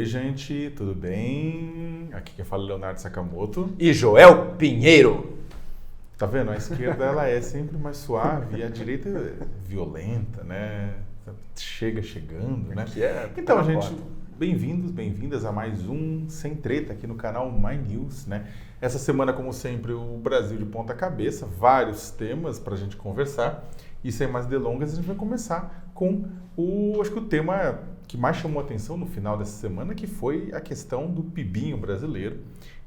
Oi, gente, tudo bem? Aqui quem fala é Leonardo Sakamoto. E Joel Pinheiro. Tá vendo? A esquerda ela é sempre mais suave e a direita é violenta, né? Chegando, né? Então, gente, bem-vindos, bem-vindas a mais um Sem Treta aqui no canal My News, né? Essa semana, como sempre, o Brasil de ponta cabeça, vários temas para a gente conversar. E sem mais delongas, a gente vai começar com acho que o tema que mais chamou a atenção no final dessa semana, que foi a questão do PIBinho brasileiro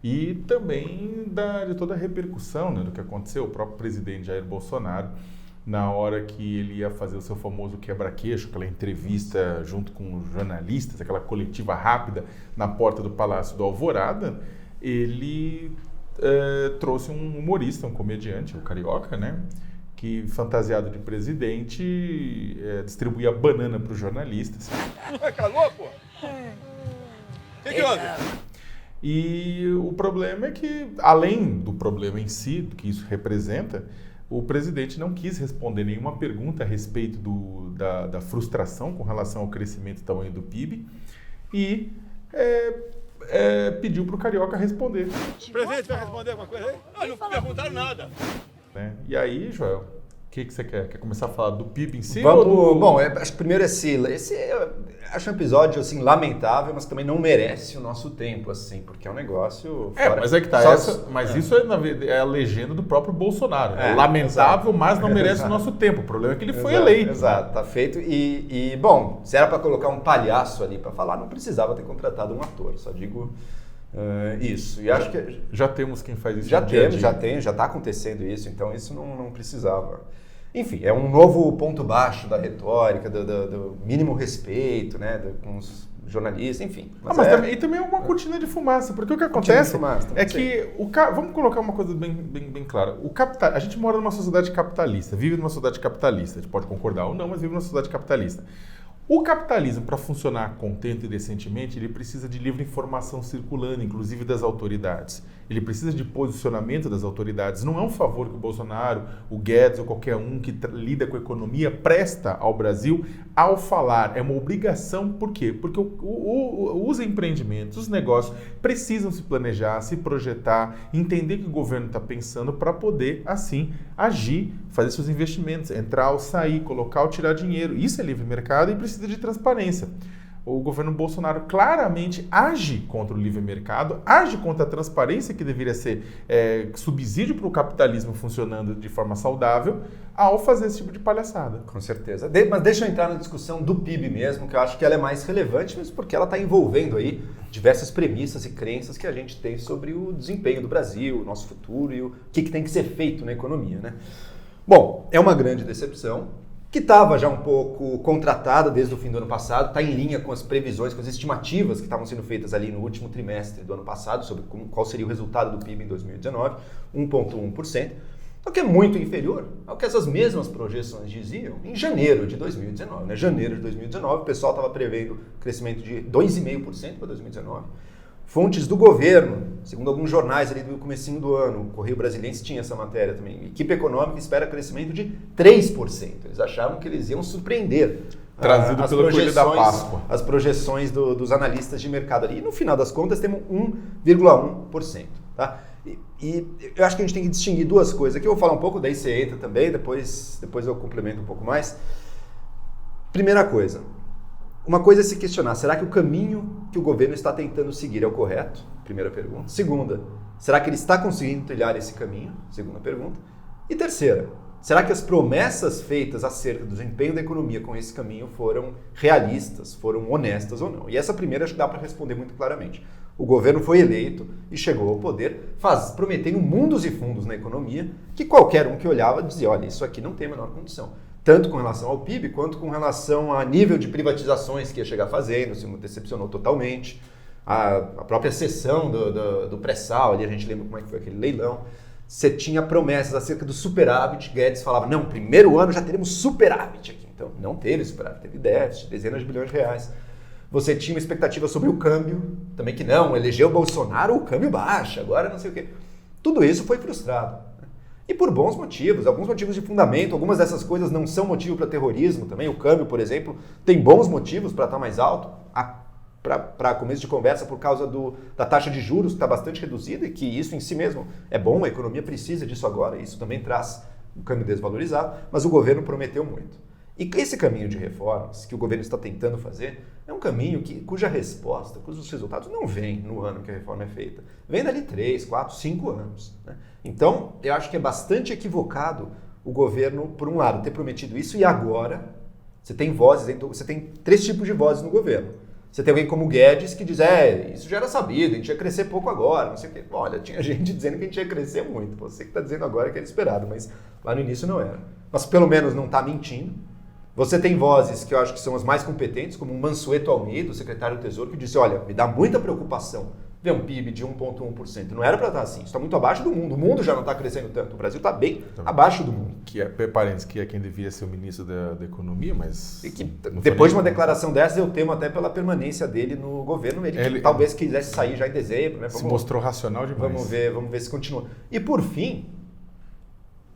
e também de toda a repercussão, né, do que aconteceu. O próprio presidente Jair Bolsonaro, na hora que ele ia fazer o seu famoso quebra-queixo, aquela entrevista junto com os jornalistas, aquela coletiva rápida na porta do Palácio do Alvorada, ele trouxe um humorista, um comediante, o Carioca, né? Que, fantasiado de presidente, distribuía banana para os jornalistas. Calou, pô? O que houve? E o problema é que, além do problema em si, do que isso representa, o presidente não quis responder nenhuma pergunta a respeito da frustração com relação ao crescimento e tamanho do PIB e pediu para o Carioca responder. O presidente vai responder alguma coisa aí? Não perguntaram nada. Né? E aí, Joel, o que você quer? Quer começar a falar do PIB em si? Bom, acho que primeiro esse acho um episódio assim lamentável, mas também não merece o nosso tempo, assim, porque é um negócio. Mas é que tá isso é a legenda do próprio Bolsonaro. É lamentável, mas não merece o nosso tempo. O problema é que ele foi eleito. Exato, tá feito. E bom, se era para colocar um palhaço ali para falar, não precisava ter contratado um ator. Só digo isso. E acho que já temos quem faz isso. Já está acontecendo isso. Então isso não precisava. Enfim, é um novo ponto baixo da retórica, do mínimo respeito, né, com os jornalistas, enfim. E também é uma cortina de fumaça, porque o que acontece é que, vamos colocar uma coisa bem clara, a gente mora numa sociedade capitalista, vive numa sociedade capitalista, a gente pode concordar ou não, mas vive numa sociedade capitalista. O capitalismo, para funcionar contente e decentemente, ele precisa de livre informação circulando, inclusive das autoridades. Ele precisa de posicionamento das autoridades. Não é um favor que o Bolsonaro, o Guedes ou qualquer um que lida com a economia presta ao Brasil ao falar. É uma obrigação. Por quê? Porque os empreendimentos, os negócios precisam se planejar, se projetar, entender o que o governo está pensando para poder, assim, agir, fazer seus investimentos, entrar ou sair, colocar ou tirar dinheiro. Isso é livre mercado e precisa de transparência. O governo Bolsonaro claramente age contra o livre mercado, age contra a transparência que deveria ser subsídio para o capitalismo funcionando de forma saudável, ao fazer esse tipo de palhaçada. Com certeza. Mas deixa eu entrar na discussão do PIB mesmo, que eu acho que ela é mais relevante, mesmo porque ela está envolvendo aí diversas premissas e crenças que a gente tem sobre o desempenho do Brasil, o nosso futuro e o que tem que ser feito na economia, né? Bom, é uma grande decepção, que estava já um pouco contratada desde o fim do ano passado, está em linha com as previsões, com as estimativas que estavam sendo feitas ali no último trimestre do ano passado, sobre qual seria o resultado do PIB em 2019, 1,1%, o que é muito inferior ao que essas mesmas projeções diziam em janeiro de 2019. Né? Janeiro de 2019, o pessoal estava prevendo crescimento de 2,5% para 2019. Fontes do governo, segundo alguns jornais ali do comecinho do ano, o Correio Brasiliense tinha essa matéria também, equipe econômica espera crescimento de 3%. Eles achavam que eles iam surpreender. Trazido pelo Coelho da Páscoa. As projeções dos analistas de mercado ali. E no final das contas temos 1,1%. Tá? E eu acho que a gente tem que distinguir duas coisas. Aqui eu vou falar um pouco, daí você entra também, depois eu complemento um pouco mais. Primeira coisa. Uma coisa é se questionar, será que o caminho que o governo está tentando seguir é o correto? Primeira pergunta. Segunda, será que ele está conseguindo trilhar esse caminho? Segunda pergunta. E terceira, será que as promessas feitas acerca do desempenho da economia com esse caminho foram realistas, foram honestas ou não? E essa primeira acho que dá para responder muito claramente. O governo foi eleito e chegou ao poder prometendo mundos e fundos na economia que qualquer um que olhava dizia, olha, isso aqui não tem a menor condição. Tanto com relação ao PIB, quanto com relação a nível de privatizações que ia chegar fazendo, se decepcionou totalmente. A própria cessão do pré-sal, ali a gente lembra como é que foi aquele leilão. Você tinha promessas acerca do superávit, Guedes falava, não, primeiro ano já teremos superávit aqui. Então, não teve superávit, teve déficit, dezenas de bilhões de reais. Você tinha uma expectativa sobre o câmbio, também que não, elegeu o Bolsonaro, o câmbio baixa, agora não sei o quê. Tudo isso foi frustrado. E por bons motivos, alguns motivos de fundamento, algumas dessas coisas não são motivo para terrorismo também. O câmbio, por exemplo, tem bons motivos para estar mais alto. A para começo de conversa por causa da taxa de juros, que está bastante reduzida, e que isso em si mesmo é bom, a economia precisa disso agora, isso também traz o câmbio desvalorizado, mas o governo prometeu muito. E esse caminho de reformas que o governo está tentando fazer é um caminho cuja resposta, cujos resultados não vêm no ano que a reforma é feita. Vem dali 3, 4, 5 anos. Né? Então, eu acho que é bastante equivocado o governo, por um lado, ter prometido isso e agora você tem vozes, você tem 3 tipos de vozes no governo. Você tem alguém como o Guedes que diz, isso já era sabido, a gente ia crescer pouco agora, não sei o quê. Olha, tinha gente dizendo que a gente ia crescer muito. Você que está dizendo agora que era esperado, mas lá no início não era. Mas pelo menos não está mentindo. Você tem vozes que eu acho que são as mais competentes, como o Mansueto Almeida, o secretário do Tesouro, que disse, olha, me dá muita preocupação ver um PIB de 1,1%. Não era para estar assim, isso está muito abaixo do mundo. O mundo já não está crescendo tanto, o Brasil está bem abaixo do mundo. Que é quem devia ser o ministro da Economia, mas... E que, depois de uma declaração dessa, eu temo até pela permanência dele no governo, ele talvez quisesse sair já em dezembro. Né? Se mostrou racional demais. Vamos ver se continua. E por fim,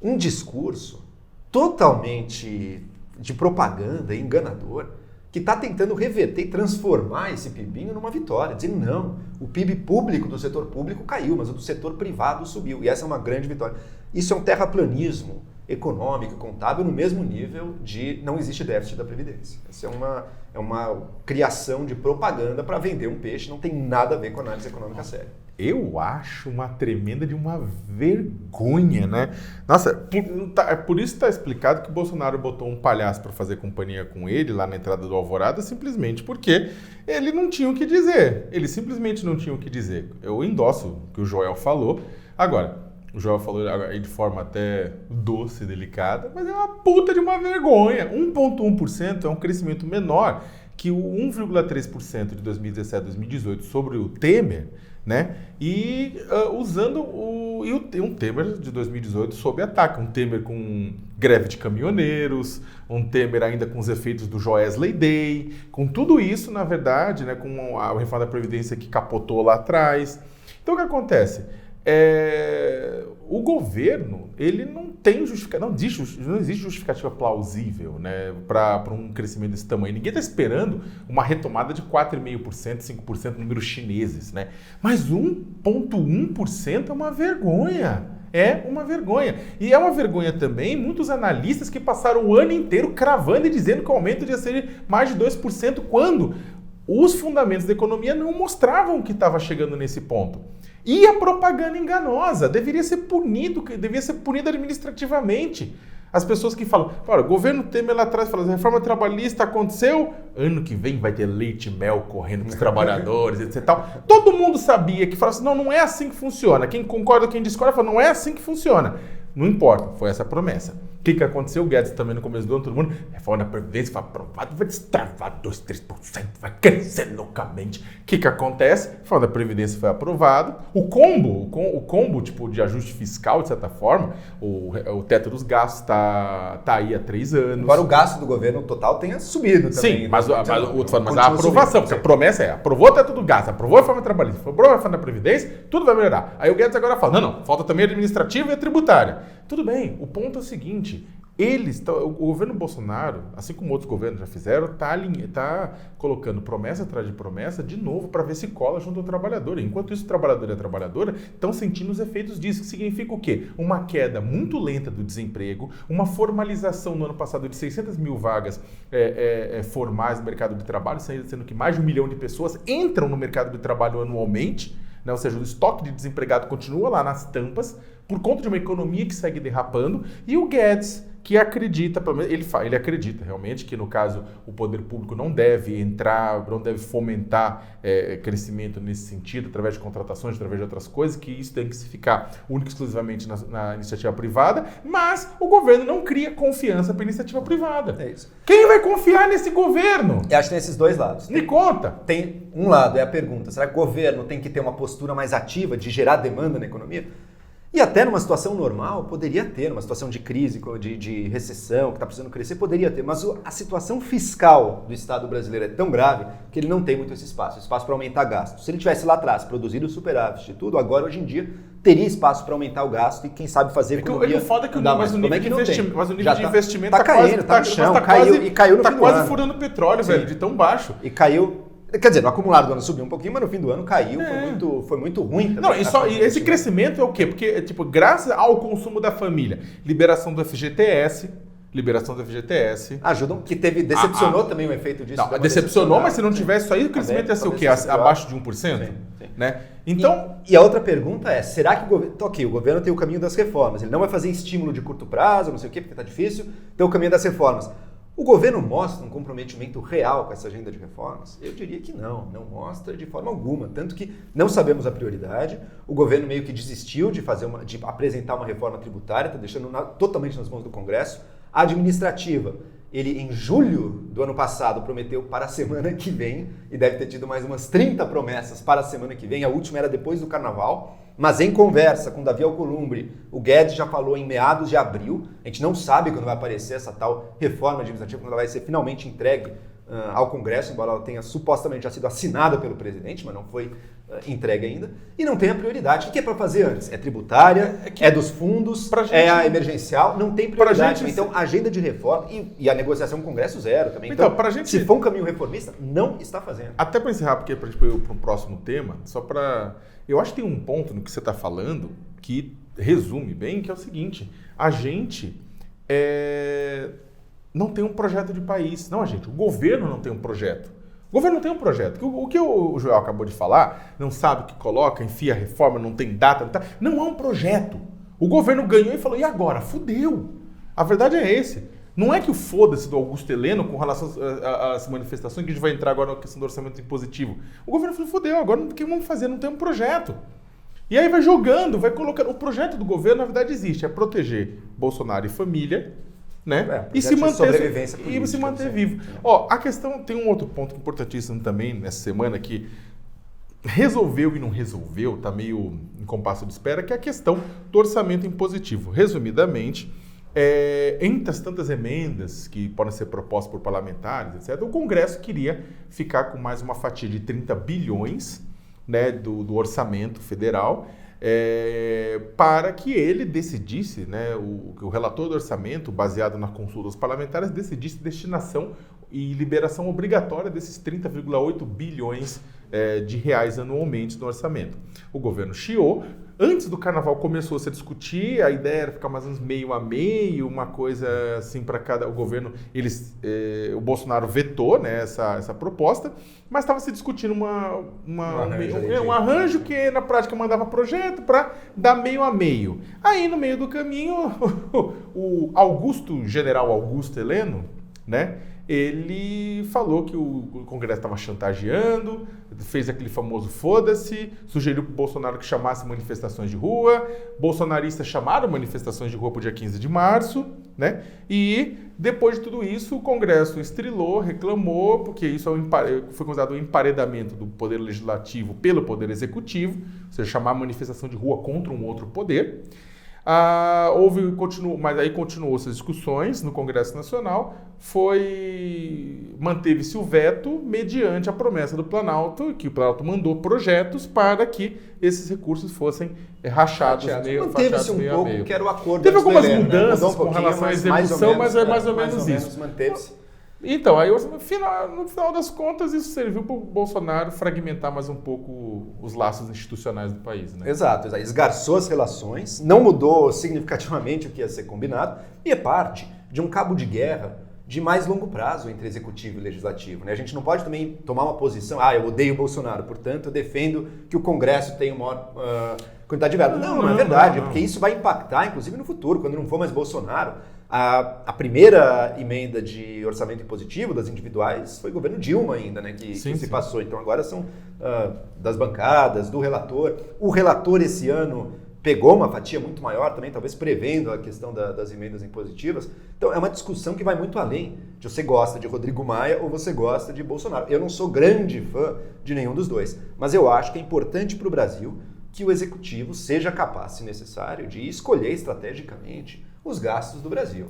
um discurso totalmente de propaganda enganador, que está tentando reverter e transformar esse PIBinho numa vitória, dizendo não, o PIB público do setor público caiu, mas o do setor privado subiu, e essa é uma grande vitória. Isso é um terraplanismo econômico e contábil no mesmo nível de não existe déficit da Previdência. Essa é uma criação de propaganda para vender um peixe, não tem nada a ver com análise econômica séria. Eu acho uma tremenda de uma vergonha, né? Nossa, por isso está explicado que o Bolsonaro botou um palhaço para fazer companhia com ele lá na entrada do Alvorada, simplesmente porque ele não tinha o que dizer. Ele simplesmente não tinha o que dizer. Eu endosso o que o Joel falou. Agora, o Joel falou de forma até doce e delicada, mas é uma puta de uma vergonha. 1,1% é um crescimento menor que o 1,3% de 2017 a 2018 sobre o Temer, né? E usando um Temer de 2018 sob ataque, um Temer com greve de caminhoneiros, um Temer ainda com os efeitos do Joesley Day, com tudo isso, na verdade, né, com a reforma da Previdência que capotou lá atrás. Então o que acontece? O governo, ele não tem justificativa, não existe justificativa plausível, né, para um crescimento desse tamanho. Ninguém está esperando uma retomada de 4,5%, 5% números chineses, né? Mas 1,1% é uma vergonha. É uma vergonha. E é uma vergonha também muitos analistas que passaram o ano inteiro cravando e dizendo que o aumento ia ser mais de 2%, quando os fundamentos da economia não mostravam que estava chegando nesse ponto. E a propaganda enganosa deveria ser punida administrativamente. As pessoas que falam, olha, o governo Temer lá atrás fala, a reforma trabalhista aconteceu, ano que vem vai ter leite e mel correndo para os trabalhadores, etc. Todo mundo sabia que falava assim, não é assim que funciona. Quem concorda, quem discorda, fala, não é assim que funciona. Não importa, foi essa a promessa. O que aconteceu? O Guedes também no começo do ano, todo mundo, reforma da Previdência foi aprovada, vai destravar 2%, 3%, vai crescer loucamente. O que acontece? A reforma da Previdência foi aprovada. O combo tipo de ajuste fiscal, de certa forma, o teto dos gastos está aí há 3 anos. Agora o gasto do governo total tenha subido também. Sim, mas a aprovação, porque a promessa aprovou o teto do gasto, aprovou a reforma trabalhista, aprovou a reforma da Previdência, tudo vai melhorar. Aí o Guedes agora fala, não, falta também a administrativa e a tributária. Tudo bem, o ponto é o seguinte, o governo Bolsonaro, assim como outros governos já fizeram, está colocando promessa atrás de promessa de novo para ver se cola junto ao trabalhador. Enquanto isso, o trabalhador e a trabalhadora estão sentindo os efeitos disso, que significa o quê? Uma queda muito lenta do desemprego, uma formalização no ano passado de 600 mil vagas formais no mercado de trabalho, sendo que mais de 1 milhão de pessoas entram no mercado de trabalho anualmente, né? Ou seja, o estoque de desempregado continua lá nas tampas, por conta de uma economia que segue derrapando, e o Guedes, que acredita, pelo menos ele acredita realmente que, no caso, o poder público não deve entrar, não deve fomentar crescimento nesse sentido, através de contratações, através de outras coisas, que isso tem que se ficar único e exclusivamente na iniciativa privada, mas o governo não cria confiança para a iniciativa privada. É isso. Quem vai confiar nesse governo? Eu acho que tem esses dois lados. Me conta. Tem um lado, é a pergunta, será que o governo tem que ter uma postura mais ativa de gerar demanda na economia? E até numa situação normal, poderia ter, numa situação de crise, de recessão, que está precisando crescer, poderia ter. Mas a situação fiscal do Estado brasileiro é tão grave que ele não tem muito esse espaço para aumentar gasto. Se ele tivesse lá atrás produzido o superávit e tudo, agora, hoje em dia, teria espaço para aumentar o gasto e, quem sabe, fazer a economia... O foda é que o nível de investimento está caindo, está no chão, caiu no fim do ano. Está quase furando petróleo, velho, de tão baixo. E caiu Quer dizer, no acumulado do ano subiu um pouquinho, mas no fim do ano caiu, foi muito ruim também. Não, e esse crescimento é o quê? Porque, tipo, graças ao consumo da família, liberação do FGTS, ajudam, que decepcionou também o efeito disso. Não, decepcionou, mas se não tivesse isso aí, o crescimento ia ser o quê? Abaixo de 1%? Sim. Né? Então... E a outra pergunta é, será que o governo... Ok, o governo tem o caminho das reformas, ele não vai fazer estímulo de curto prazo, não sei o quê, porque está difícil, tem o caminho das reformas. O governo mostra um comprometimento real com essa agenda de reformas? Eu diria que não mostra de forma alguma, tanto que não sabemos a prioridade, o governo meio que desistiu de apresentar uma reforma tributária, está deixando totalmente nas mãos do Congresso. A administrativa, ele em julho do ano passado prometeu para a semana que vem, e deve ter tido mais umas 30 promessas para a semana que vem, a última era depois do Carnaval, mas em conversa com Davi Alcolumbre, o Guedes já falou em meados de abril, a gente não sabe quando vai aparecer essa tal reforma administrativa, quando ela vai ser finalmente entregue ao Congresso, embora ela tenha supostamente já sido assinada pelo presidente, mas não foi entregue ainda, e não tem a prioridade. O que é para fazer antes? É tributária, é dos fundos, é a emergencial, não tem prioridade. Então, a agenda de reforma e a negociação com o Congresso zero também. Então, se for um caminho reformista, não está fazendo. Até para encerrar, porque para a gente ir para o próximo tema, só para... Eu acho que tem um ponto no que você está falando que resume bem, que é o seguinte, a gente não tem um projeto de país. Não, o governo não tem um projeto. O governo não tem um projeto. O que o Joel acabou de falar, não sabe o que coloca, enfia a reforma, não tem data, não é um projeto. O governo ganhou e falou, e agora? Fudeu. A verdade é esse. Não é que o foda-se do Augusto Heleno com relação às manifestações, que a gente vai entrar agora na questão do orçamento impositivo. O governo falou, fudeu, agora o que vamos fazer? Não tem um projeto. E aí vai jogando, vai colocando... O projeto do governo, na verdade, existe. É proteger Bolsonaro e família, né? E se manter vivo. Ó, a questão tem um outro ponto importantíssimo também nessa semana que resolveu e não resolveu, tá meio em compasso de espera, que é a questão do orçamento impositivo. Resumidamente, entre as tantas emendas que podem ser propostas por parlamentares, etc., o Congresso queria ficar com mais uma fatia de 30 bilhões, né, do orçamento federal, para que ele decidisse, né, o relator do orçamento, baseado na consulta dos parlamentares, decidisse destinação e liberação obrigatória desses 30,8 bilhões de reais anualmente no orçamento. O governo chiou. Antes do Carnaval começou a se discutir, a ideia era ficar mais ou menos meio a meio, uma coisa assim para cada... O governo, o Bolsonaro vetou, né, essa proposta, mas estava se discutindo um arranjo que na prática mandava projeto para dar meio a meio. Aí no meio do caminho, o general Augusto Heleno, né, ele falou que o Congresso estava chantageando, fez aquele famoso foda-se, sugeriu para o Bolsonaro que chamasse manifestações de rua, bolsonaristas chamaram manifestações de rua para o dia 15 de março, né? E depois de tudo isso, o Congresso estrilou, reclamou, porque isso foi considerado um emparedamento do Poder Legislativo pelo Poder Executivo, ou seja, chamar manifestação de rua contra um outro poder. Mas aí continuou essas discussões no Congresso Nacional, manteve-se o veto mediante a promessa do Planalto, que o Planalto mandou projetos para que esses recursos fossem rachados meio manteve-se um pouco, que era o acordo. Teve algumas mudanças com relação à execução, mas é mais ou menos isso. Manteve-se. Então, aí no final das contas, isso serviu para o Bolsonaro fragmentar mais um pouco os laços institucionais do país, né? Exato. Esgarçou as relações, não mudou significativamente o que ia ser combinado, e é parte de um cabo de guerra de mais longo prazo entre executivo e legislativo, né? A gente não pode também tomar uma posição, eu odeio o Bolsonaro, portanto eu defendo que o Congresso tenha uma maior quantidade de verba. Não é verdade, porque isso vai impactar, inclusive no futuro, quando não for mais Bolsonaro. A primeira emenda de orçamento impositivo das individuais foi o governo Dilma ainda, né, que se passou. Então agora são das bancadas, do relator. O relator esse ano pegou uma fatia muito maior também, talvez prevendo a questão das emendas impositivas. Então é uma discussão que vai muito além de você gosta de Rodrigo Maia ou você gosta de Bolsonaro. Eu não sou grande fã de nenhum dos dois, mas eu acho que é importante para o Brasil que o executivo seja capaz, se necessário, de escolher estrategicamente os gastos do Brasil.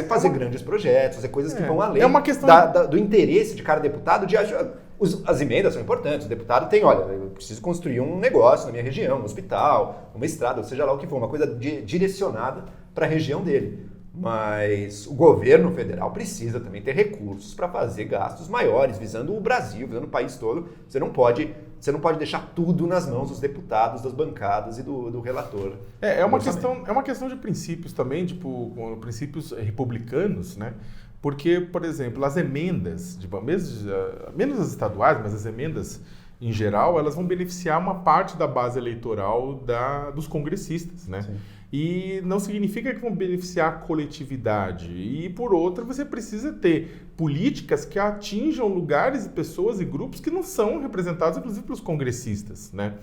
Fazer grandes projetos, fazer coisas que vão além do interesse de cada deputado de achar... As emendas são importantes. O deputado tem, eu preciso construir um negócio na minha região, um hospital, uma estrada, seja lá o que for, uma coisa direcionada para a região dele. Mas o governo federal precisa também ter recursos para fazer gastos maiores, visando o Brasil, visando o país todo. Você não pode deixar tudo nas mãos dos deputados, das bancadas e do relator. É uma questão de princípios também, tipo, princípios republicanos, né? Porque, por exemplo, as emendas, menos as estaduais, mas as emendas em geral, elas vão beneficiar uma parte da base eleitoral dos congressistas, né? Sim. E não significa que vão beneficiar a coletividade. E, por outra, você precisa ter políticas que atinjam lugares, pessoas e grupos que não são representados, inclusive, pelos congressistas, né?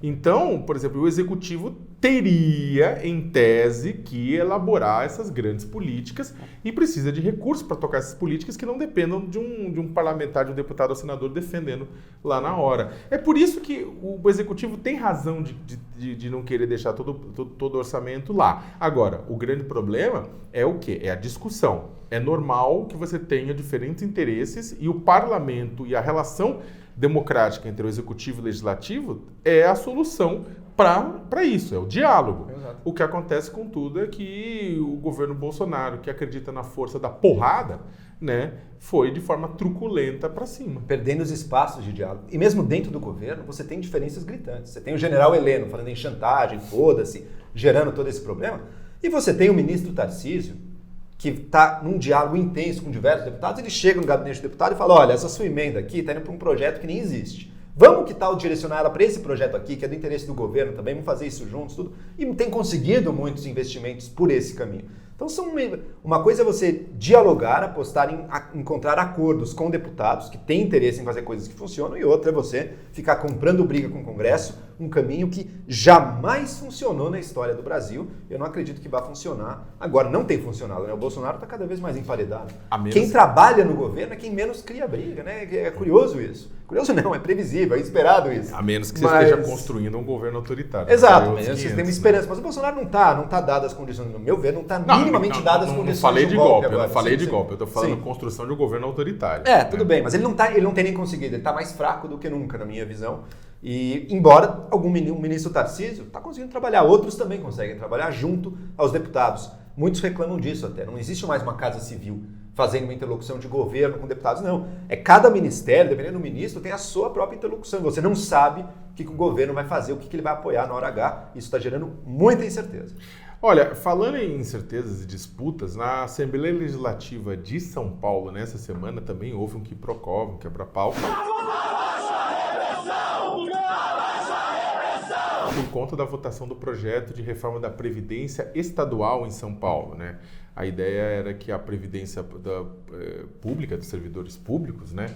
Então, por exemplo, o executivo teria, em tese, que elaborar essas grandes políticas e precisa de recursos para tocar essas políticas que não dependam de um parlamentar, de um deputado ou senador defendendo lá na hora. É por isso que o executivo tem razão de não querer deixar todo o orçamento lá. Agora, o grande problema é o quê? É a discussão. É normal que você tenha diferentes interesses e o parlamento e a relação democrática entre o executivo e o legislativo é a solução para isso, é o diálogo. Exato. O que acontece, contudo, é que o governo Bolsonaro, que acredita na força da porrada, né, foi de forma truculenta para cima. Perdendo os espaços de diálogo. E mesmo dentro do governo, você tem diferenças gritantes. Você tem o general Heleno falando em chantagem, foda-se, gerando todo esse problema. E você tem o ministro Tarcísio, que está num diálogo intenso com diversos deputados, ele chega no gabinete do deputado e fala, olha, essa sua emenda aqui está indo para um projeto que nem existe. Vamos que tal direcionar ela para esse projeto aqui, que é do interesse do governo também, vamos fazer isso juntos, tudo. E tem conseguido muitos investimentos por esse caminho. Então, uma coisa é você dialogar, apostar em encontrar acordos com deputados que têm interesse em fazer coisas que funcionam, e outra é você ficar comprando briga com o Congresso, um caminho que jamais funcionou na história do Brasil. Eu não acredito que vá funcionar. Agora, não tem funcionado, né? O Bolsonaro está cada vez mais emparedado. Quem trabalha no governo é quem menos cria briga, né? É curioso isso. Curioso não, é previsível, é esperado isso. A menos que você esteja construindo um governo autoritário. Exato, mas você tem uma esperança. Mas o Bolsonaro não está dadas as condições, no meu ver, não está minimamente dadas as condições. Não falei de golpe, eu não falei de golpe, eu estou falando construção de um governo autoritário. Tudo bem, mas ele não tem nem conseguido, ele está mais fraco do que nunca, na minha visão. E embora o ministro Tarcísio está conseguindo trabalhar, outros também conseguem trabalhar junto aos deputados. Muitos reclamam disso até, não existe mais uma casa civil fazendo uma interlocução de governo com deputados, não. É cada ministério, dependendo do ministro, tem a sua própria interlocução. Você não sabe o que o governo vai fazer, o que ele vai apoiar na hora H. Isso está gerando muita incerteza. Olha, falando em incertezas e disputas, na Assembleia Legislativa de São Paulo, nessa semana, também houve um quiprocó, um quebra-pau. Por conta da votação do projeto de reforma da Previdência Estadual em São Paulo, né? A ideia era que a Previdência pública, dos servidores públicos, né,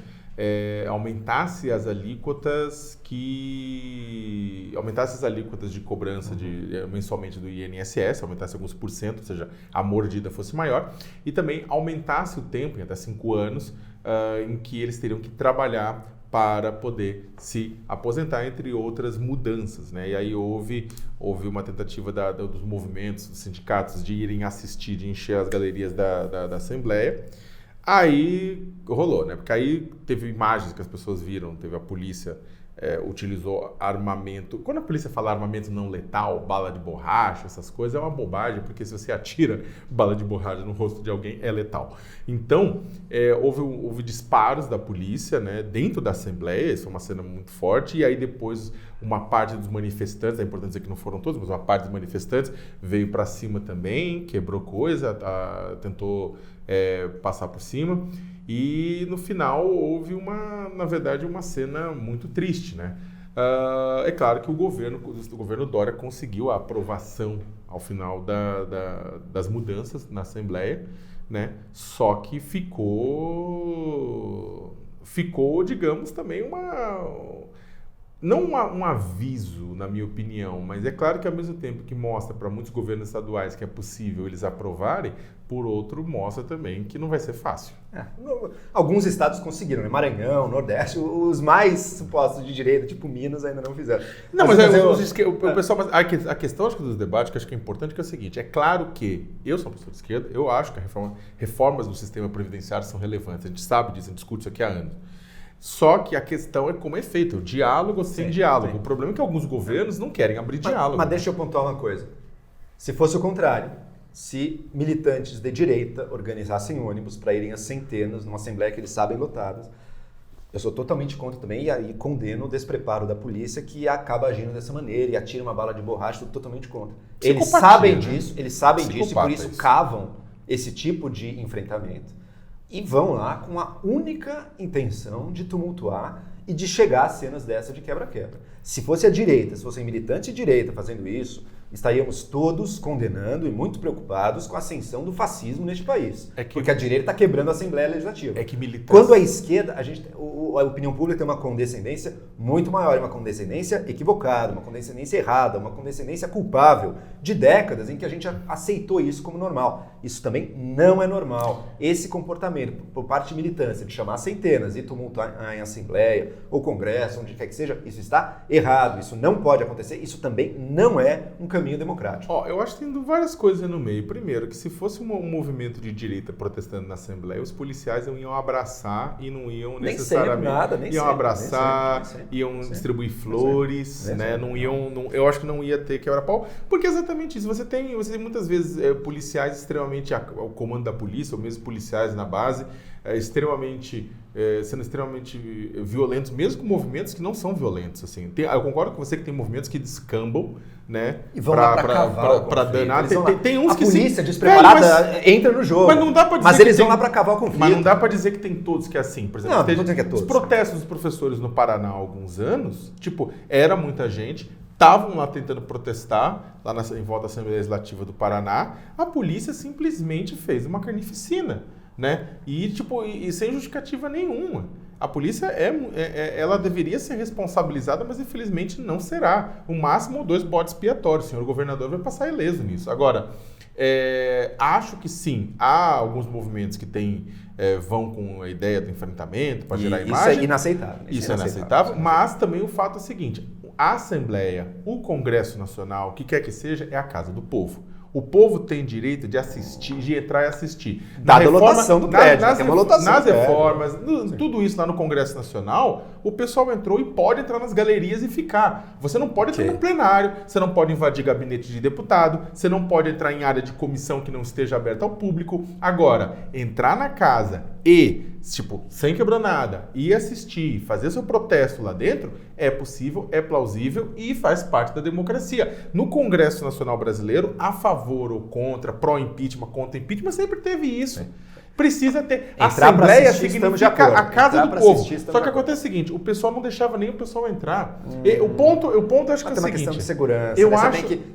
aumentasse as alíquotas de cobrança mensalmente do INSS, aumentasse alguns %, ou seja, a mordida fosse maior, e também aumentasse o tempo, em até 5 anos, em que eles teriam que trabalhar para poder se aposentar, entre outras mudanças, né? E aí houve uma tentativa dos movimentos, dos sindicatos, de irem assistir, de encher as galerias da Assembleia. Aí rolou, né? Porque aí teve imagens que as pessoas viram, teve a polícia utilizou armamento. Quando a polícia fala armamento não letal, bala de borracha, essas coisas, é uma bobagem, porque se você atira bala de borracha no rosto de alguém, é letal. Então, houve disparos da polícia, né, dentro da Assembleia, isso é uma cena muito forte, e aí depois uma parte dos manifestantes, é importante dizer que não foram todos, mas uma parte dos manifestantes veio para cima também, quebrou coisa, tentou passar por cima. E no final houve na verdade, uma cena muito triste, né? É claro que o governo Dória conseguiu a aprovação ao final das mudanças na Assembleia, né? Só que ficou, digamos, também não um aviso, na minha opinião, mas é claro que ao mesmo tempo que mostra para muitos governos estaduais que é possível eles aprovarem, por outro mostra também que não vai ser fácil. Alguns estados conseguiram, né? Maranhão, Nordeste, os mais supostos de direita, tipo Minas, ainda não fizeram. Não, o pessoal, a questão acho que dos debates que acho que é importante que é o seguinte, é claro que eu sou uma pessoa de esquerda, eu acho que reformas do sistema previdenciário são relevantes, a gente sabe disso, a gente discute isso aqui há anos. Só que a questão é como é feito, o diálogo sem diálogo. Sim. O problema é que alguns governos não querem abrir diálogo. Mas deixa eu pontuar uma coisa. Se fosse o contrário, se militantes de direita organizassem ônibus para irem às centenas numa assembleia que eles sabem lotadas. Eu sou totalmente contra também e condeno o despreparo da polícia que acaba agindo dessa maneira e atira uma bala de borracha, estou totalmente contra. Eles sabem disso, e por isso cavam esse tipo de enfrentamento e vão lá com a única intenção de tumultuar e de chegar a cenas dessa de quebra-quebra. Se fosse a direita, se fossem militantes de direita fazendo isso, estaríamos todos condenando e muito preocupados com a ascensão do fascismo neste país. Porque a direita está quebrando a Assembleia Legislativa. Quando a esquerda, a opinião pública tem uma condescendência muito maior, uma condescendência equivocada, uma condescendência errada, uma condescendência culpável, de décadas em que a gente aceitou isso como normal. Isso também não é normal. Esse comportamento por parte de militância, de chamar centenas e tumultuar em Assembleia ou Congresso, onde quer que seja, isso está errado, isso não pode acontecer, isso também não é um caminho democrático. Eu acho que tem várias coisas no meio. Primeiro, que se fosse um movimento de direita protestando na Assembleia, os policiais iam abraçar e não iam necessariamente... Iam abraçar, iam distribuir flores, né? Eu acho que não ia ter quebra-pau, porque é exatamente isso. Você tem muitas vezes policiais extremamente ao comando da polícia, ou mesmo policiais na base, sendo extremamente violentos, mesmo com movimentos que não são violentos. Assim. Eu concordo com você que tem movimentos que descambam, né? E vão lá para danar. Tem uns que a polícia despreparada entra no jogo. Mas não dá para dizer mas eles vão lá para cavar o conflito. Mas não dá para dizer que tem todos que é assim. Por exemplo, não tô dizendo que é todos. Os protestos dos professores no Paraná há alguns anos, era muita gente, estavam lá tentando protestar, lá em volta da Assembleia Legislativa do Paraná, a polícia simplesmente fez uma carnificina, né? E sem justificativa nenhuma. A polícia ela deveria ser responsabilizada, mas infelizmente não será. O máximo 2 bodes expiatórios. O senhor governador vai passar ileso nisso. Agora, acho que sim, há alguns movimentos que vão com a ideia do enfrentamento para gerar imagem. Isso é inaceitável. Isso é inaceitável, mas também o fato é o seguinte, a Assembleia, o Congresso Nacional, o que quer que seja, é a casa do povo. O povo tem direito de assistir, de entrar e assistir. Dada a lotação do prédio, tem uma lotação. Nas reformas, tudo isso lá no Congresso Nacional, o pessoal entrou e pode entrar nas galerias e ficar. Você não pode entrar no plenário, você não pode invadir gabinete de deputado, você não pode entrar em área de comissão que não esteja aberta ao público. Agora, entrar na casa e, sem quebrar nada, ir assistir, fazer seu protesto lá dentro, é possível, é plausível e faz parte da democracia. No Congresso Nacional Brasileiro, a favor ou contra, pró-impeachment, contra impeachment, sempre teve isso. Precisa ter. A Assembleia significa a casa do povo. Só que acontece o seguinte, o pessoal não deixava nem o pessoal entrar. O ponto acho que é o seguinte. Tem uma questão de segurança.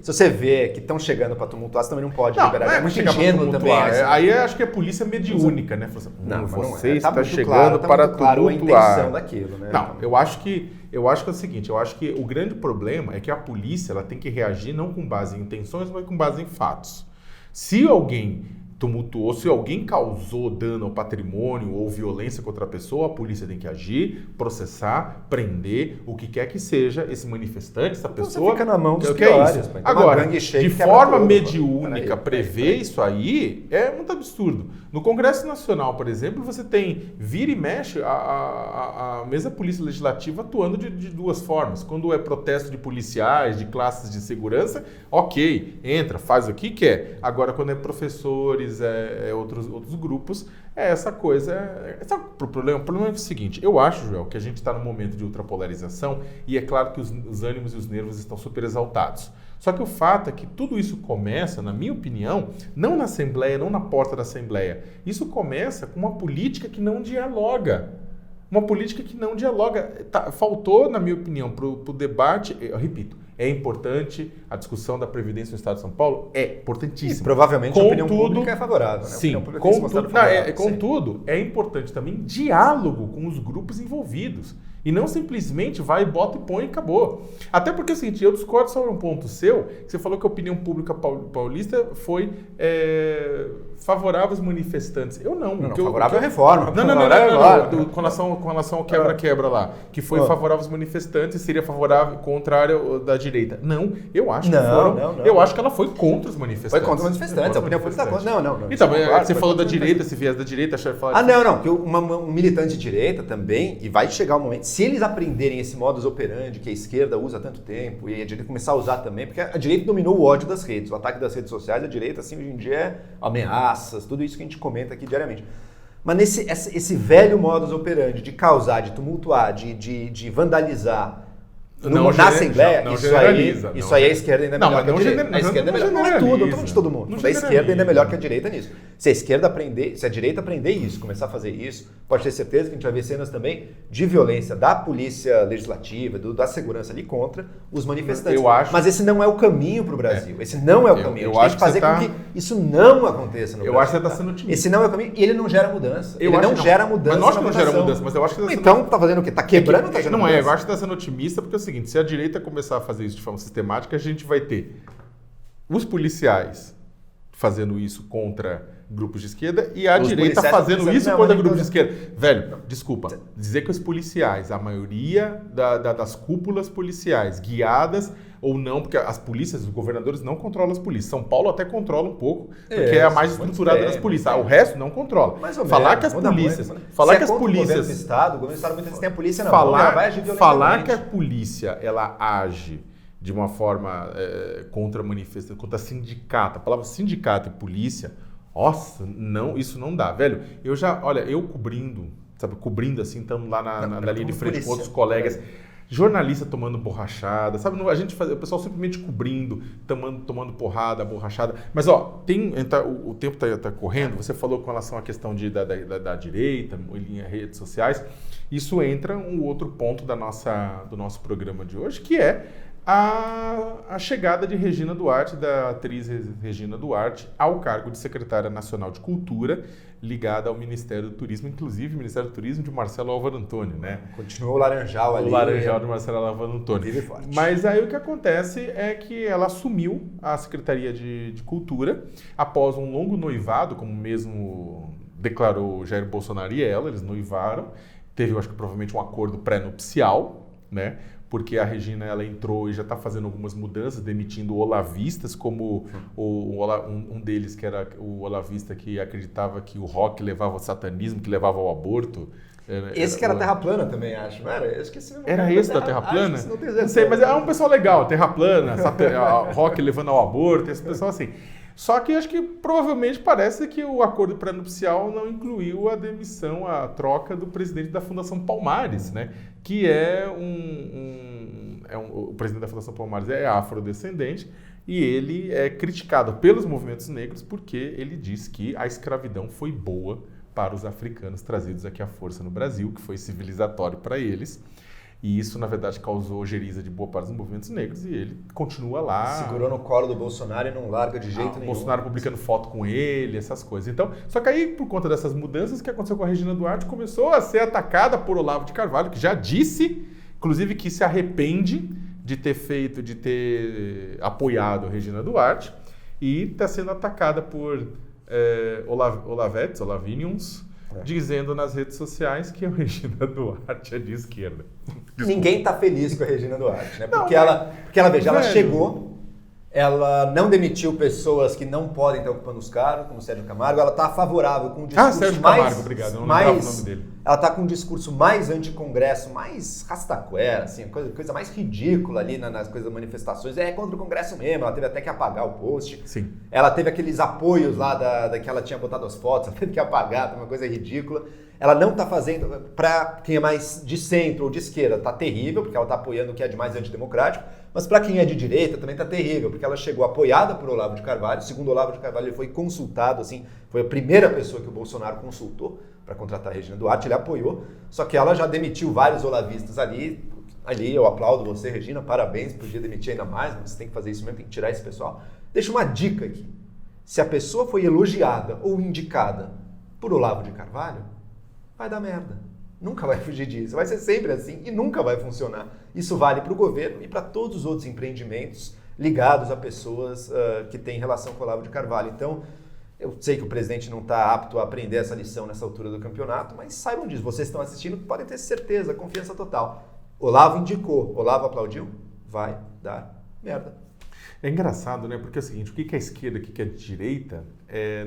Se você vê que estão chegando para tumultuar, você também não pode liberar. É muito ingênuo também. Aí acho que é polícia mediúnica, né? Você está chegando para tumultuar. A intenção daquilo, né? Não, eu acho que é o seguinte, eu acho que o grande problema é que a polícia ela tem que reagir não com base em intenções, mas com base em fatos. Se alguém tumultuou, se alguém causou dano ao patrimônio ou violência contra a pessoa, a polícia tem que agir, processar, prender, o que quer que seja esse manifestante, essa pessoa... Fica na mão dos piores. Agora, de forma mediúnica, prever isso aí é muito absurdo. No Congresso Nacional, por exemplo, você tem, vira e mexe, a mesma Polícia Legislativa atuando de duas formas. Quando é protesto de policiais, de classes de segurança, ok, entra, faz o que quer. Agora, quando é professores, outros grupos, essa coisa... O problema é o seguinte, eu acho, Joel, que a gente está num momento de ultrapolarização e é claro que os ânimos e os nervos estão super exaltados. Só que o fato é que tudo isso começa, na minha opinião, não na Assembleia, não na porta da Assembleia. Isso começa com uma política que não dialoga. Uma política que não dialoga. Faltou, na minha opinião, para o debate, eu repito, é importante a discussão da Previdência no Estado de São Paulo? É importantíssimo. E provavelmente a opinião pública é favorável. Né? Sim, contudo, é importante também diálogo com os grupos envolvidos. E não simplesmente vai, bota e põe e acabou. Até porque é o seguinte, eu discordo sobre um ponto seu, que você falou que a opinião pública paulista foi favorável aos manifestantes. Eu não. Favorável à reforma. Não. Com relação ao quebra-quebra lá, que foi favorável aos manifestantes, seria favorável, contrário da direita. Não, eu acho que eu acho que ela foi contra os manifestantes. Foi contra os manifestantes, a opinião pública está contra. Não. Então, você falou da direita, esse viés da direita, que um militante de direita também, e vai chegar um momento, se eles aprenderem esse modus operandi que a esquerda usa há tanto tempo e a direita começar a usar também, porque a direita dominou o ódio das redes, o ataque das redes sociais, a direita, assim, hoje em dia é ameaças, tudo isso que a gente comenta aqui diariamente. Mas esse velho modus operandi de causar, de tumultuar, de vandalizar na Assembleia, isso aí a esquerda ainda é melhor que a direita. A esquerda é melhor, não é tudo, eu tô falando de todo mundo. A esquerda ainda é melhor que a direita nisso. Se a direita aprender isso, começar a fazer isso, pode ter certeza que a gente vai ver cenas também de violência da polícia legislativa, da segurança ali contra os manifestantes. Mas esse não é o caminho para o Brasil. Esse não é o caminho. A gente tem que fazer com que isso não aconteça no Brasil. Eu acho que você está sendo otimista. Esse não é o caminho e ele não gera mudança. Ele não gera mudança. Mas nós que não gera mudança, mas eu acho que você então tá fazendo o quê? Tá quebrando ou tá gerando mudança? Não é, eu acho que está sendo otimista porque é o seguinte, se a direita começar a fazer isso de forma sistemática, a gente vai ter os policiais fazendo isso contra grupos de esquerda e a direita fazendo isso contra grupos de esquerda. Velho, desculpa, dizer que os policiais, a maioria das cúpulas policiais, guiadas ou não, porque as polícias, os governadores não controlam as polícias. São Paulo até controla um pouco, porque é a mais estruturada das polícias. O resto não controla. Falar que as polícias... Falar que as polícias... O governo do Estado muitas vezes tem a polícia na mão, ela vai agir violentamente. Falar que a polícia, ela age de uma forma contra manifestação, contra sindicato. A palavra sindicato e polícia, nossa, não, isso não dá. Velho, eu cobrindo assim, estamos lá na linha de frente com outros colegas, jornalista tomando borrachada, sabe? A gente faz, o pessoal simplesmente cobrindo, tomando porrada, borrachada. Mas, ó, o tempo tá correndo, você falou com relação à questão da direita, em redes sociais, isso entra um outro ponto do nosso programa de hoje, que é a chegada de Regina Duarte, da atriz Regina Duarte, ao cargo de secretária nacional de Cultura, ligada ao Ministério do Turismo, inclusive o Ministério do Turismo de Marcelo Álvaro Antônio, né? Continuou o Laranjal ali. O Laranjal de Marcelo Álvaro Antônio. Vive forte. Mas aí o que acontece é que ela assumiu a Secretaria de Cultura após um longo noivado, como mesmo declarou Jair Bolsonaro e ela, eles noivaram. Teve, eu acho que provavelmente um acordo pré-nupcial, né? Porque a Regina ela entrou e já está fazendo algumas mudanças, demitindo olavistas, como um deles que era o olavista que acreditava que o rock levava ao satanismo, que levava ao aborto. Esse que era Terra Plana também, acho, não era? Eu esqueci o nome. Era esse da Terra Plana? Não sei, mas é um pessoal legal, Terra Plana, rock levando ao aborto, esse pessoal assim. Só que acho que provavelmente parece que o acordo pré-nupcial não incluiu a demissão, a troca do presidente da Fundação Palmares, né? Que o presidente da Fundação Palmares é afrodescendente e ele é criticado pelos movimentos negros porque ele diz que a escravidão foi boa para os africanos trazidos aqui à força no Brasil, que foi civilizatório para eles. E isso, na verdade, causou ojeriza de boa parte dos movimentos negros e ele continua lá. Segurou no colo do Bolsonaro e não larga de jeito nenhum. Bolsonaro publicando foto com ele, essas coisas. Então, só que aí, por conta dessas mudanças, o que aconteceu com a Regina Duarte começou a ser atacada por Olavo de Carvalho, que já disse, inclusive, que se arrepende de ter apoiado a Regina Duarte e está sendo atacada por Olavinions, dizendo nas redes sociais que a Regina Duarte é de esquerda. Desculpa. Ninguém tá feliz com a Regina Duarte, né? Porque ela chegou, ela não demitiu pessoas que não podem estar ocupando os cargos, como o Sérgio Camargo, ela tá favorável com um discurso Sérgio Camargo, obrigado, eu não lembrava o nome dele. Ela tá com um discurso mais anti-congresso, mais rastaquera, assim, coisa mais ridícula ali nas coisas das manifestações. É contra o Congresso mesmo, ela teve até que apagar o post. Sim. Ela teve aqueles apoios lá da que ela tinha botado as fotos, ela teve que apagar, uma coisa ridícula. Ela não está fazendo, para quem é mais de centro ou de esquerda, está terrível, porque ela está apoiando o que é de mais antidemocrático, mas para quem é de direita também está terrível, porque ela chegou apoiada por Olavo de Carvalho. Segundo Olavo de Carvalho, ele foi consultado, assim, foi a primeira pessoa que o Bolsonaro consultou para contratar a Regina Duarte, ele apoiou, só que ela já demitiu vários olavistas ali eu aplaudo você, Regina, parabéns, podia demitir ainda mais, mas você tem que fazer isso mesmo, tem que tirar esse pessoal. Deixa uma dica aqui, se a pessoa foi elogiada ou indicada por Olavo de Carvalho, vai dar merda. Nunca vai fugir disso. Vai ser sempre assim e nunca vai funcionar. Isso vale para o governo e para todos os outros empreendimentos ligados a pessoas que têm relação com o Olavo de Carvalho. Então, eu sei que o presidente não está apto a aprender essa lição nessa altura do campeonato, mas saibam disso. Vocês estão assistindo, podem ter certeza, confiança total. Olavo indicou, Olavo aplaudiu, vai dar merda. É engraçado, né? Porque é o seguinte, o que é esquerda, o que é direita,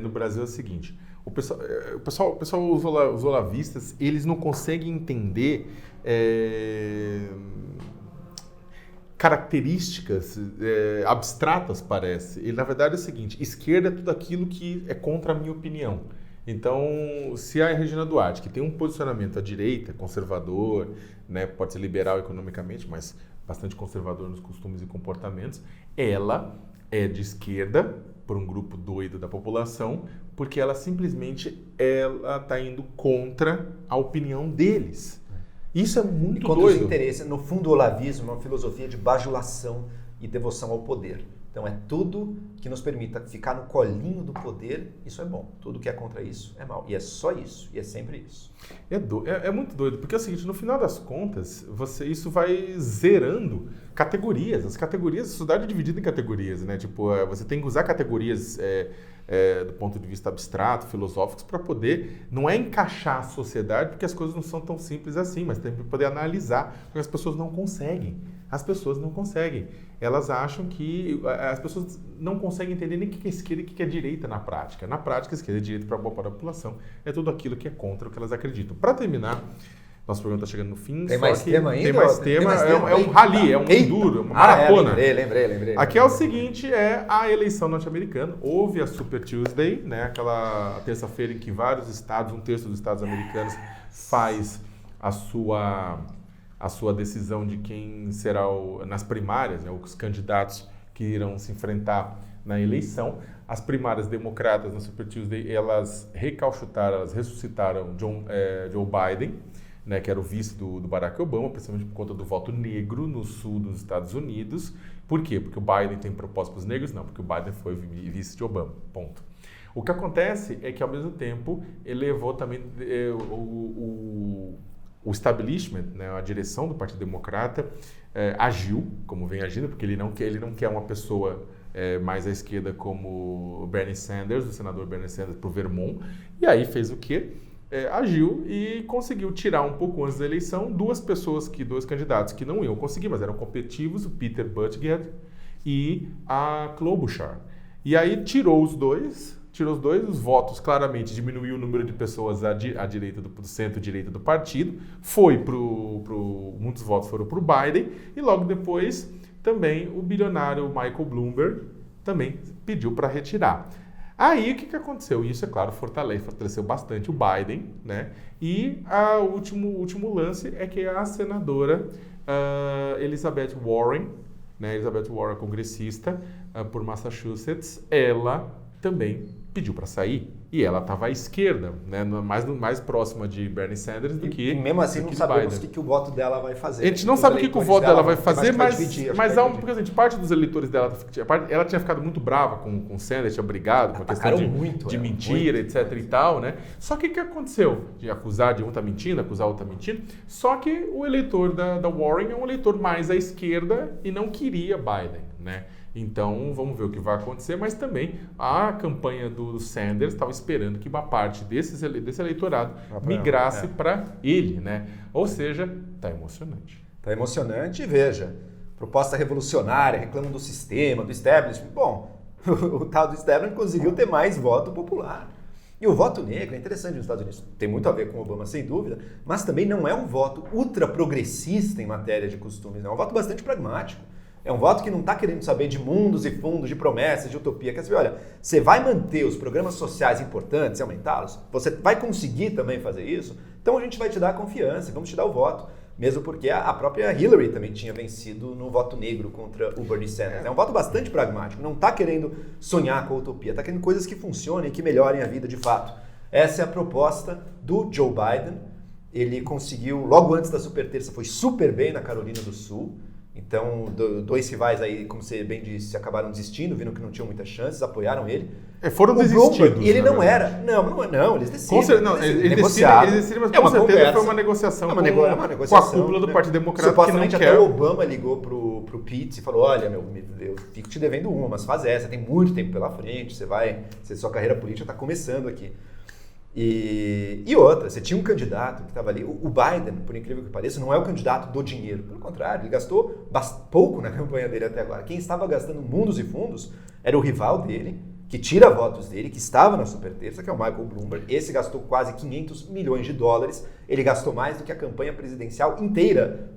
no Brasil é o seguinte... O pessoal os olavistas, eles não conseguem entender características abstratas, parece. E, na verdade, é o seguinte, esquerda é tudo aquilo que é contra a minha opinião. Então, se a Regina Duarte, que tem um posicionamento à direita, conservador, né, pode ser liberal economicamente, mas bastante conservador nos costumes e comportamentos, ela é de esquerda por um grupo doido da população, porque ela simplesmente está indo contra a opinião deles. Isso é muito doido. Os interesses, no fundo, o olavismo é uma filosofia de bajulação e devoção ao poder. Então é tudo que nos permita ficar no colinho do poder, isso é bom. Tudo que é contra isso é mal. E é só isso, e é sempre isso. É muito doido, porque é o seguinte, no final das contas, isso vai zerando categorias. As categorias, a sociedade é dividida em categorias, né? Tipo, você tem que usar categorias do ponto de vista abstrato, filosóficos, para poder, não é encaixar a sociedade, porque as coisas não são tão simples assim, mas tem que poder analisar, porque as pessoas não conseguem. As pessoas não conseguem. Elas acham que... As pessoas não conseguem entender nem o que é esquerda e o que é direita na prática. Na prática, esquerda e direita para boa parte da população é tudo aquilo que é contra o que elas acreditam. Para terminar, nosso programa está chegando no fim. Tem mais tema ainda? Tem mais tema. É um rally, é um enduro, uma maratona. Lembrei. Aqui é o seguinte, é a eleição norte-americana. Houve a Super Tuesday, né? Aquela terça-feira em que vários estados, um terço dos estados americanos faz a sua decisão de quem será nas primárias, né, os candidatos que irão se enfrentar na eleição. As primárias democratas na Super Tuesday, elas ressuscitaram Joe Biden, né, que era o vice do Barack Obama, principalmente por conta do voto negro no sul dos Estados Unidos. Por quê? Porque o Biden tem propósito para os negros? Não, porque o Biden foi vice de Obama, ponto. O que acontece é que, ao mesmo tempo, ele levou também o establishment, né, a direção do Partido Democrata, agiu, como vem agindo, porque ele não quer uma pessoa mais à esquerda como o Bernie Sanders, o senador Bernie Sanders, para o Vermont, e aí fez o quê? Agiu e conseguiu tirar um pouco antes da eleição dois candidatos que não iam conseguir, mas eram competitivos, o Peter Buttigieg e a Klobuchar. E aí tirou os dois, os votos claramente diminuiu o número de pessoas à direita do centro-direita do partido, muitos votos foram para o Biden, e logo depois também o bilionário Michael Bloomberg também pediu para retirar. Aí o que aconteceu? Isso, é claro, fortaleceu bastante o Biden, né? E o último lance é que a senadora Elizabeth Warren, né? Elizabeth Warren, congressista por Massachusetts, ela também pediu para sair, e ela estava à esquerda, né, mais próxima de Bernie Sanders do que... E mesmo assim não sabemos o que o voto dela vai fazer. A gente não sabe o que o voto dela vai fazer, mas porque assim, parte dos eleitores dela, ela tinha ficado muito brava com o Sanders, tinha brigado com a questão de mentira, etc e tal, né? Só que o que aconteceu? De acusar de um tá mentindo, acusar o outro tá mentindo, só que o eleitor da Warren é um eleitor mais à esquerda e não queria Biden, né? Então, vamos ver o que vai acontecer, mas também a campanha do Sanders estava esperando que uma parte desse eleitorado migrasse para ele, né? Ou seja, está emocionante. Está emocionante e veja, proposta revolucionária, reclamam do sistema, do establishment. Bom, o tal do establishment conseguiu ter mais voto popular. E o voto negro é interessante nos Estados Unidos, tem muito a ver com o Obama, sem dúvida, mas também não é um voto ultra progressista em matéria de costumes, é um voto bastante pragmático. É um voto que não está querendo saber de mundos e fundos, de promessas, de utopia. Quer saber, olha, você vai manter os programas sociais importantes e aumentá-los? Você vai conseguir também fazer isso? Então a gente vai te dar a confiança, vamos te dar o voto. Mesmo porque a própria Hillary também tinha vencido no voto negro contra o Bernie Sanders. É um voto bastante pragmático, não está querendo sonhar com a utopia, está querendo coisas que funcionem, que melhorem a vida de fato. Essa é a proposta do Joe Biden. Ele conseguiu, logo antes da super terça, foi super bem na Carolina do Sul. Então, dois rivais aí, como você bem disse, acabaram desistindo, viram que não tinham muitas chances, apoiaram ele. Foram desistidos. E ele não era. Não, eles decidem. Eles decidem, mas com certeza foi uma negociação, com a cúpula do Partido Democrata. Supostamente até o Obama ligou pro Pete e falou, olha, eu fico te devendo uma, mas faz essa, tem muito tempo pela frente, sua carreira política está começando aqui. E outra, você tinha um candidato que estava ali, o Biden, por incrível que pareça, não é o candidato do dinheiro. Pelo contrário, ele gastou pouco na campanha dele até agora. Quem estava gastando mundos e fundos era o rival dele, que tira votos dele, que estava na super terça, que é o Michael Bloomberg. Esse gastou quase 500 milhões de dólares. Ele gastou mais do que a campanha presidencial inteira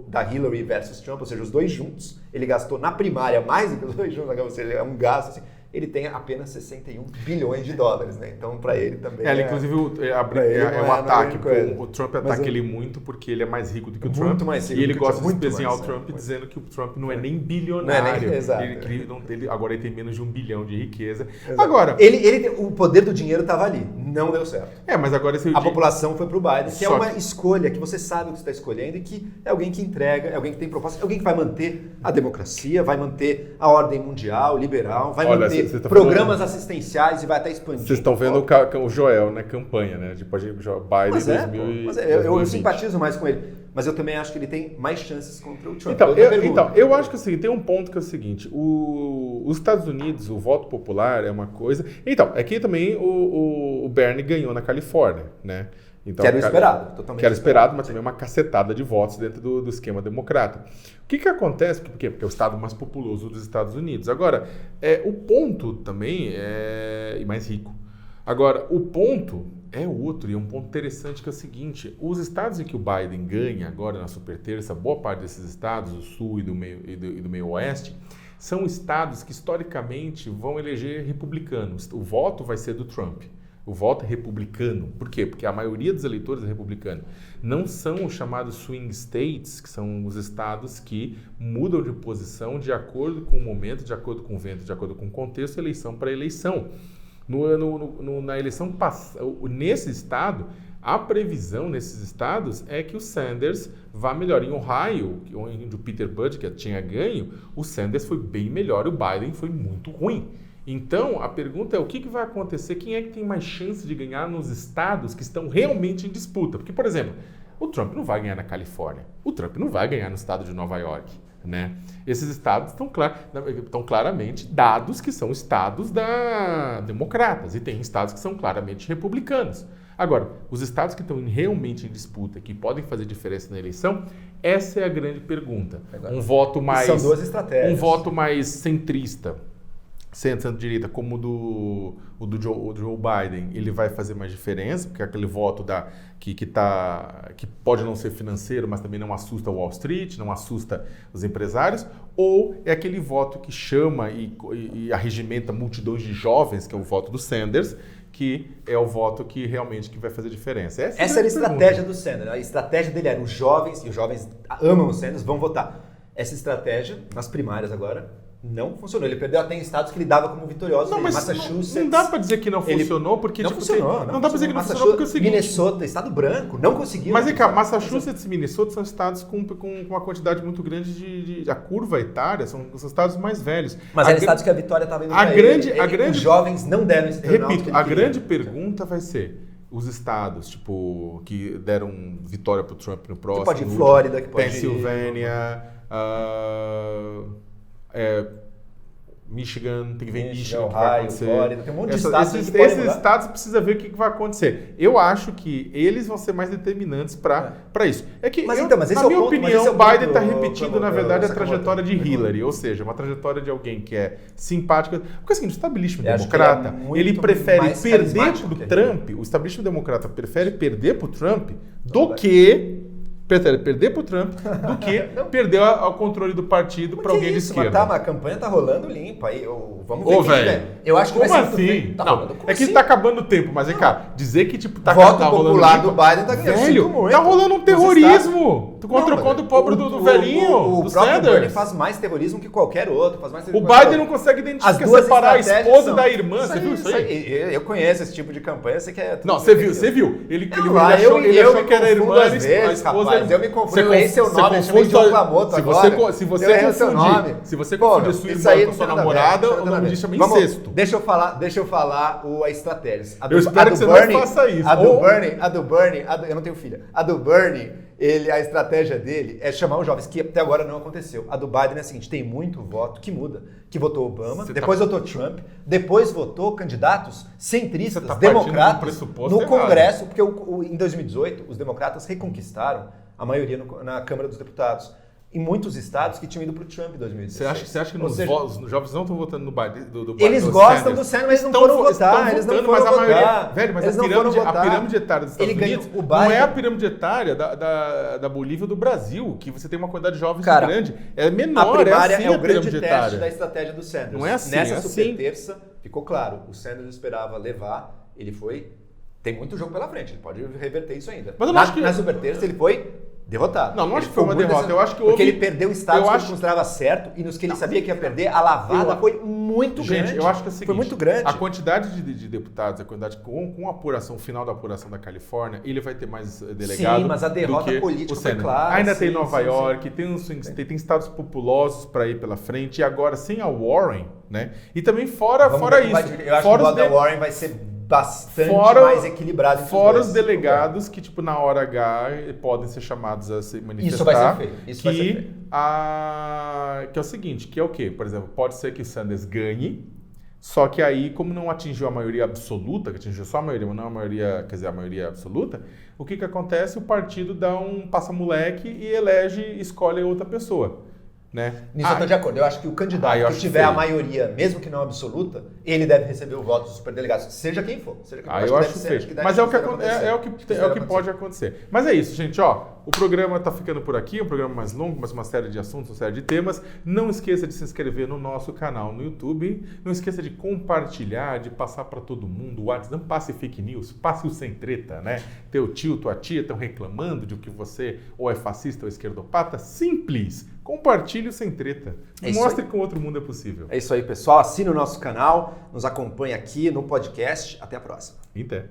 da Hillary versus Trump, ou seja, os dois juntos. Ele gastou na primária mais do que os dois juntos, ou seja, é um gasto assim. Ele tem apenas 61 bilhões de dólares, né? Então, para ele também inclusive, o ataque. O Trump ataca ele muito porque ele é mais rico do que o Trump. Muito mais rico. E ele gosta de espezinhar o Trump dizendo que o Trump não é nem bilionário. Exato. Agora ele tem menos de 1 bilhão de riqueza. Exato. Agora, o poder do dinheiro estava ali. Não deu certo. Mas agora... A população foi para o Biden, que é uma escolha, que você sabe o que você está escolhendo e que é alguém que entrega, é alguém que tem proposta, é alguém que vai manter a democracia, vai manter a ordem mundial, liberal, vai manter programas assistenciais e vai até expandir. Vocês estão vendo o Joel, né? Campanha, né? Tipo, Biden 2020. Eu simpatizo mais com ele. Mas eu também acho que ele tem mais chances contra o Trump. Eu acho que tem um ponto que é o seguinte. Os Estados Unidos, o voto popular é uma coisa... Então, aqui também o Bernie ganhou na Califórnia, né? Então, que era esperado, totalmente. Que era esperado, mas também uma cacetada de votos dentro do esquema democrata. O que acontece? Porque é o estado mais populoso dos Estados Unidos. Agora, o ponto também é mais rico. Agora, o ponto é outro, e é um ponto interessante que é o seguinte: os estados em que o Biden ganha agora na super terça, boa parte desses estados, do sul e do meio oeste, são estados que historicamente vão eleger republicanos. O voto vai ser do Trump. O voto é republicano. Por quê? Porque a maioria dos eleitores é republicano. Não são os chamados swing states, que são os estados que mudam de posição de acordo com o momento, de acordo com o vento, de acordo com o contexto, eleição para eleição. Na eleição passada, nesse estado, a previsão nesses estados é que o Sanders vá melhor. Em Ohio, onde o Peter Buttigieg tinha ganho, o Sanders foi bem melhor, o Biden foi muito ruim. Então, a pergunta é o que vai acontecer? Quem é que tem mais chance de ganhar nos estados que estão realmente em disputa? Porque, por exemplo, o Trump não vai ganhar na Califórnia. O Trump não vai ganhar no estado de Nova York. Né? Esses estados estão claramente dados que são estados democratas e tem estados que são claramente republicanos. Agora, os estados que estão realmente em disputa, que podem fazer diferença na eleição, essa é a grande pergunta. Um voto mais... São duas estratégias. Um voto mais centrista, centro-direita, como o do Joe Biden, ele vai fazer mais diferença, porque é aquele voto que pode não ser financeiro, mas também não assusta Wall Street, não assusta os empresários, ou é aquele voto que chama e arregimenta multidões de jovens, que é o voto do Sanders, que é o voto que realmente vai fazer diferença. Essa era a estratégia do Sanders. A estratégia dele era os jovens, e os jovens amam o Sanders, vão votar. Essa estratégia, nas primárias agora, não funcionou. Ele perdeu até em estados que ele dava como vitoriosos. Não, mas Massachusetts. Não dá pra dizer que não funcionou, porque... Não funcionou. Não dá pra dizer que não funcionou porque é o seguinte... Minnesota, estado branco, não conseguiu. Mas, cara, Massachusetts e Minnesota são estados com uma quantidade muito grande a curva etária, são os estados mais velhos. Mas eram estados que a vitória estava indo para ele. Os jovens não deram esse turnout. Repito, a grande pergunta vai ser... Os estados, que deram vitória pro Trump no próximo... Que pode ir Flórida, que pode ir... Pensilvânia... Michigan, tem que ver Michigan, Ohio, que vai acontecer. Flórida, tem um monte de estados esses estados precisa ver o que vai acontecer. Eu acho que eles vão ser mais determinantes para isso. Na minha opinião, Biden está repetindo, na verdade, a trajetória de Hillary, ou seja, uma trajetória de alguém que é simpática. Porque assim, o establishment democrata, ele prefere perder para o Trump, o establishment democrata prefere perder para o Trump do que perder o controle do partido para alguém de esquerda. Mas a campanha tá rolando limpa. Aí, vamos ver. Velho. Eu acho que como vai ser assim? É que tá acabando o tempo, mas cara, dizer que tá voto popular do Biden tá ganhando. Velho, tá rolando um terrorismo contra o pobre do velhinho. O próprio Bernie faz mais terrorismo que qualquer outro. O Biden não consegue separar a esposa da irmã. Você viu isso aí? Eu conheço esse tipo de campanha. Você quer? Não, você viu. Ele achou que era a irmã, a esposa. Eu me confundo, esse é o nome, eu chamei de John Clamoto agora. Se você confundir sua irmã com sua namorada, o nome disso chama incesto. Deixa eu falar a estratégia. Eu espero que você não faça isso. A do Bernie, eu não tenho filha. A do Bernie, a estratégia dele é chamar os jovens, que até agora não aconteceu. A do Biden é a seguinte, tem muito voto que muda, que votou Obama, depois votou Trump, depois votou candidatos centristas, democratas, no Congresso, porque em 2018 os democratas reconquistaram a maioria na Câmara dos Deputados. em muitos estados que tinham ido para o Trump em 2016. Você acha que os jovens não estão votando no Biden? Eles gostam do Sanders, mas não foram votar. Eles não foram votar. Velho, mas a pirâmide etária dos Estados Unidos não é a pirâmide etária da Bolívia ou do Brasil, que você tem uma quantidade de jovens grande. É menor, a primária é assim é o grande teste etária da estratégia do Sanders. Não é assim, Nessa super terça, ficou claro, o Sanders esperava levar, ele foi... Tem muito jogo pela frente, ele pode reverter isso ainda. Mas eu não acho que... Na super terça ele foi derrotado. Não acho que foi uma derrota. Eu acho que porque ele perdeu estados que ele considerava certo e nos que ele sabia que ia perder, a lavada foi muito grande. Gente, eu acho que é o seguinte, foi muito grande. A quantidade de deputados, a quantidade com a apuração, o final da apuração da Califórnia, ele vai ter mais delegado. Sim, mas a derrota política foi clara. Ainda tem Nova York, tem estados populosos para ir pela frente, e agora sem a Warren, né? E também fora isso. Eu acho que o voto da Warren vai ser bastante mais equilibrado. Fora os delegados que, tipo, na hora H podem ser chamados a se manifestar. Isso vai ser feito. Isso vai ser feito. Que é o seguinte, que é o quê? Por exemplo, pode ser que o Sanders ganhe, só que aí, como não atingiu a maioria absoluta, que atingiu só a maioria, mas não a maioria, quer dizer, a maioria absoluta, o que acontece? O partido dá um passa-moleque e escolhe outra pessoa. Né? Nisso eu estou de acordo. Eu acho que o candidato que tiver a maioria, mesmo que não absoluta, ele deve receber o voto dos superdelegados, seja quem for. Eu acho feio. Mas é o que pode acontecer. Mas é isso, gente. O programa está ficando por aqui, um programa mais longo, mas uma série de assuntos, uma série de temas. Não esqueça de se inscrever no nosso canal no YouTube. Não esqueça de compartilhar, de passar para todo mundo. Não passe fake news, passe o sem treta, né? Teu tio, tua tia estão reclamando de que você ou é fascista ou esquerdopata. Simples. Compartilhe o sem treta. Mostre que o outro mundo é possível. É isso aí, pessoal. Assine o nosso canal, nos acompanhe aqui no podcast. Até a próxima. Até.